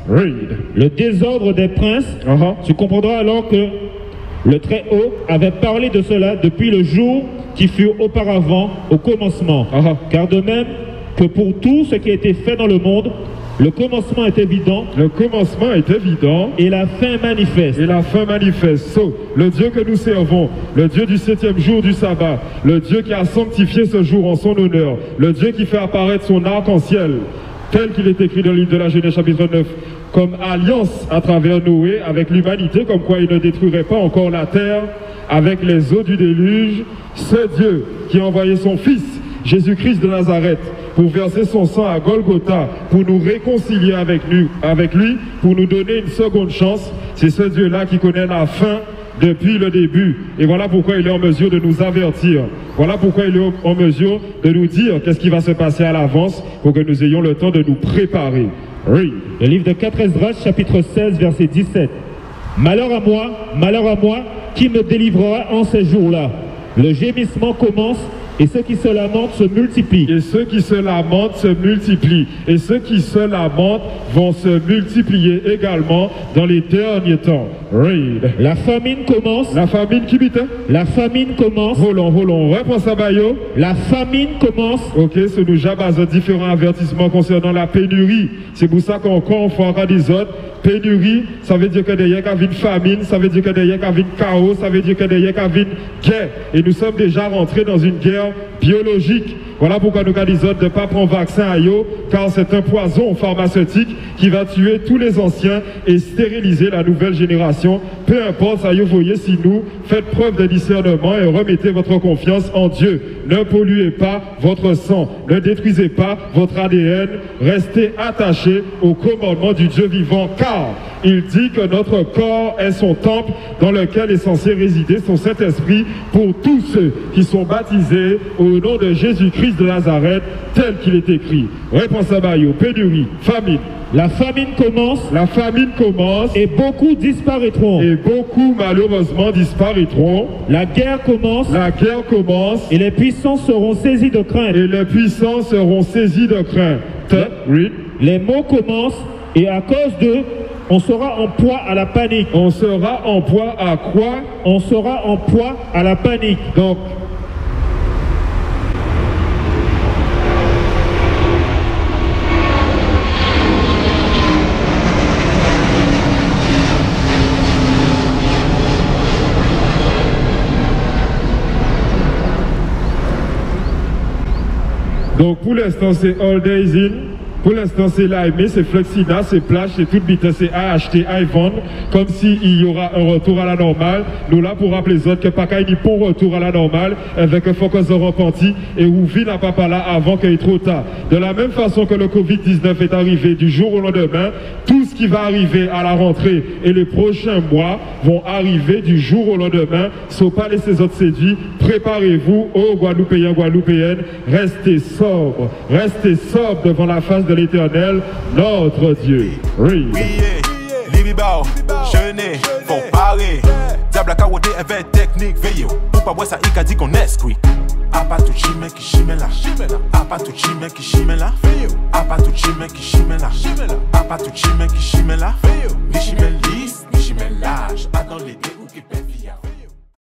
Read. Le désordre des princes, tu comprendras alors que le Très-Haut avait parlé de cela depuis le jour qui fut auparavant au commencement. Car de même que pour tout ce qui a été fait dans le monde, le commencement est évident. Le commencement est évident. Et la fin manifeste. Et la fin manifeste. Le Dieu que nous servons, le Dieu du 7e jour du sabbat, le Dieu qui a sanctifié ce jour en son honneur, le Dieu qui fait apparaître son arc-en-ciel, tel qu'il est écrit dans le livre de la Genèse chapitre 9, comme alliance à travers Noé avec l'humanité, comme quoi il ne détruirait pas encore la terre avec les eaux du déluge. Ce Dieu qui a envoyé son Fils, Jésus-Christ de Nazareth, pour verser son sang à Golgotha, pour nous réconcilier avec lui, pour nous donner une seconde chance. C'est ce Dieu-là qui connaît la fin depuis le début. Et voilà pourquoi il est en mesure de nous avertir. Voilà pourquoi il est en mesure de nous dire qu'est-ce qui va se passer à l'avance pour que nous ayons le temps de nous préparer. Oui. Le livre de 4 Esdras, chapitre 16, verset 17. Malheur à moi, qui me délivrera en ces jours-là? Le gémissement commence, et ceux qui se lamentent se multiplient. Et ceux qui se lamentent se multiplient. Et ceux qui se lamentent vont se multiplier également dans les derniers temps. Read. La famine commence. La famine qui bite? La famine commence. Volons. Réponse à Bayo. La famine commence. Ok, ce nous jabase différents avertissements concernant la pénurie. C'est pour ça qu'on fera des autres. Pénurie, ça veut dire que derrière il y a une famine, ça veut dire que derrière il y a un chaos, ça veut dire que derrière il y a une guerre. Et nous sommes déjà rentrés dans une guerre biologique. Voilà pourquoi nous disons de ne pas prendre vaccin à yo, car c'est un poison pharmaceutique qui va tuer tous les anciens et stériliser la nouvelle génération. Peu importe, ça y est, voyez, si nous faites preuve de discernement et remettez votre confiance en Dieu. Ne polluez pas votre sang, ne détruisez pas votre ADN, restez attachés au commandement du Dieu vivant, car il dit que notre corps est son temple dans lequel est censé résider son Saint-Esprit pour tous ceux qui sont baptisés au nom de Jésus-Christ de Nazareth, tel qu'il est écrit. Réponse à Bayo, pénurie, famine. La famine commence. La famine commence. Et beaucoup disparaîtront. Et beaucoup malheureusement disparaîtront. La guerre commence. La guerre commence. Et les puissants seront saisis de crainte. Et les puissants seront saisis de crainte. Les maux commencent et à cause d'eux, on sera en proie à la panique. On sera en proie à quoi? On sera en proie à la panique. Donc pour l'instant c'est All Days In. Pour l'instant, c'est l'AME, c'est Flexina, c'est Plage, c'est tout bite, c'est à acheter, à vendre, comme s'il y aura un retour à la normale. Nous là pour rappeler les autres que pas qu'il y ait bon retour à la normale, avec un focus de repenti et où vit n'a pas là avant qu'il y ait trop tard. De la même façon que le Covid-19 est arrivé du jour au lendemain, tout ce qui va arriver à la rentrée et les prochains mois vont arriver du jour au lendemain. Sauf pas laisser les autres séduits. Préparez-vous, ô Guadeloupéens, Guadeloupéennes, restez sobres devant la face de l'Éternel, notre Dieu. Oui. Libibao, chené, faut parer. Diable à cawoté, avec technique, veillez. Pour pas voir ça, il a dit qu'on est squeak. Apa tu chime qui chime là, apa tu chime qui chime là, apa tu chime qui chime là, apa tu chime qui chime là, ni chime lisse, ni chime large, à dans l'été ou qui peut via.